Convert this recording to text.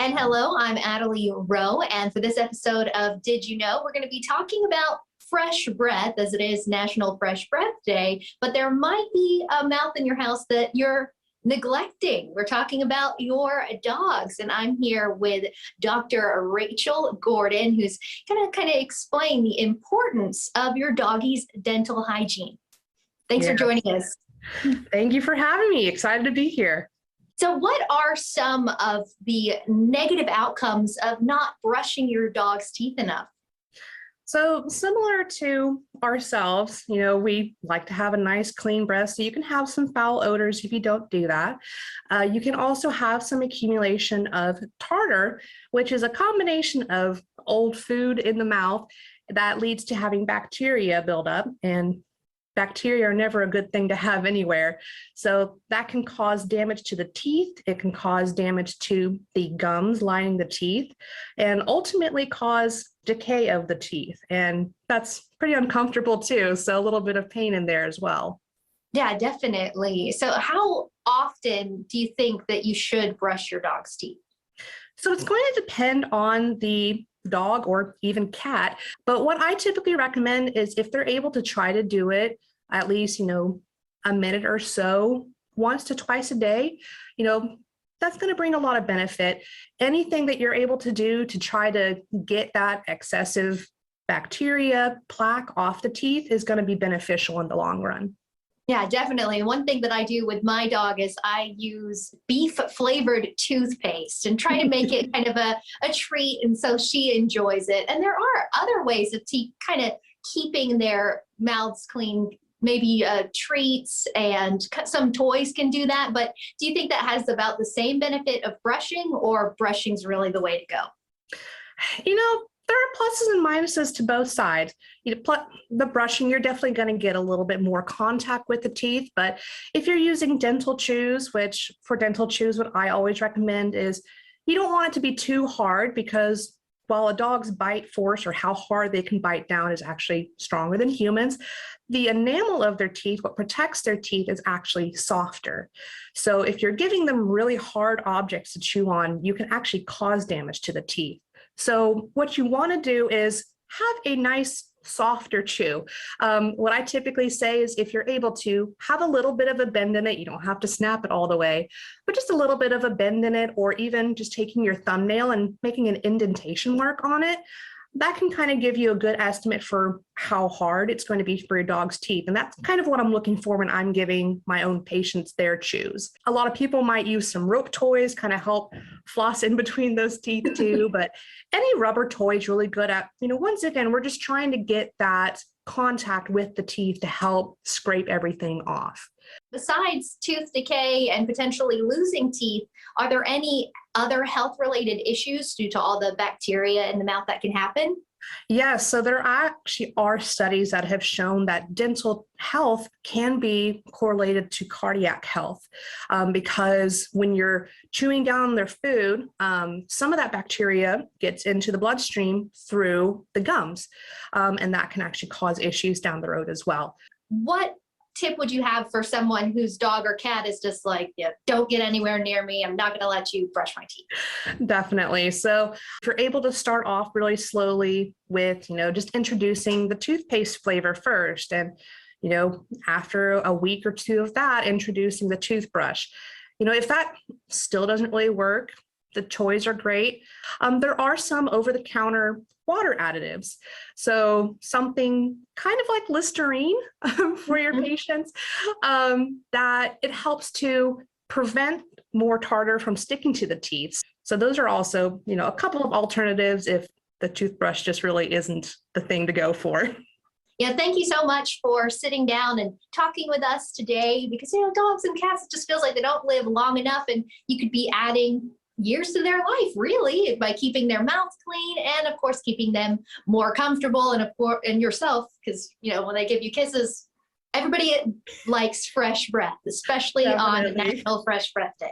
And hello, I'm Adaleigh Rowe. And for this episode of Did You Know, we're going to be talking about fresh breath, as it is National Fresh Breath Day. But there might be a mouth in your house that you're neglecting. We're talking about your dogs. And I'm here with Dr. Rachel Gordon, who's going to kind of explain the importance of your doggy's dental hygiene. Thanks for joining us. Thank you for having me. Excited to be here. So what are some of the negative outcomes of not brushing your dog's teeth enough? So similar to ourselves, we like to have a nice clean breath, so you can have some foul odors if you don't do that. You can also have some accumulation of tartar, which is a combination of old food in the mouth that leads to having bacteria build up, and bacteria are never a good thing to have anywhere. So that can cause damage to the teeth. It can cause damage to the gums lining the teeth and ultimately cause decay of the teeth. And that's pretty uncomfortable too. So a little bit of pain in there as well. Yeah, definitely. So how often do you think that you should brush your dog's teeth? So it's going to depend on the dog or even cat. But what I typically recommend is if they're able to try to do it at least, a minute or so, once to twice a day, that's going to bring a lot of benefit. Anything that you're able to do to try to get that excessive bacteria plaque off the teeth is going to be beneficial in the long run. Yeah, definitely. One thing that I do with my dog is I use beef flavored toothpaste and try to make it kind of a treat. And so she enjoys it. And there are other ways of kind of keeping their mouths clean. Maybe treats and some toys can do that. But do you think that has about the same benefit of brushing, or brushing's really the way to go? There are pluses and minuses to both sides. The brushing, you're definitely going to get a little bit more contact with the teeth. But if you're using dental chews, which for dental chews, what I always recommend is you don't want it to be too hard, because while a dog's bite force or how hard they can bite down is actually stronger than humans, the enamel of their teeth, what protects their teeth, is actually softer. So if you're giving them really hard objects to chew on, you can actually cause damage to the teeth. So what you want to do is have a nice softer chew. What I typically say is if you're able to have a little bit of a bend in it, you don't have to snap it all the way, but just a little bit of a bend in it, or even just taking your thumbnail and making an indentation mark on it, that can kind of give you a good estimate for how hard it's going to be for your dog's teeth. And that's kind of what I'm looking for when I'm giving my own patients their chews. A lot of people might use some rope toys, kind of help floss in between those teeth too, but any rubber toy is really good at, once again, we're just trying to get that contact with the teeth to help scrape everything off. Besides tooth decay and potentially losing teeth, are there any other health-related issues due to all the bacteria in the mouth that can happen? Yes, so there actually are studies that have shown that dental health can be correlated to cardiac health, because when you're chewing down their food, some of that bacteria gets into the bloodstream through the gums, and that can actually cause issues down the road as well. What tip would you have for someone whose dog or cat is just like, yeah, don't get anywhere near me, I'm not going to let you brush my teeth? Definitely. So if you're able to start off really slowly with, just introducing the toothpaste flavor first, and, after a week or two of that, introducing the toothbrush. If that still doesn't really work, the toys are great. There are some over-the-counter water additives. So something kind of like Listerine for your patients, that it helps to prevent more tartar from sticking to the teeth. So those are also, a couple of alternatives if the toothbrush just really isn't the thing to go for. Yeah, thank you so much for sitting down and talking with us today, because, dogs and cats, it just feels like they don't live long enough, and you could be adding years to their life, really, by keeping their mouths clean and, of course, keeping them more comfortable, and, of course, and yourself, because, when they give you kisses, everybody likes fresh breath, especially on National Fresh Breath Day.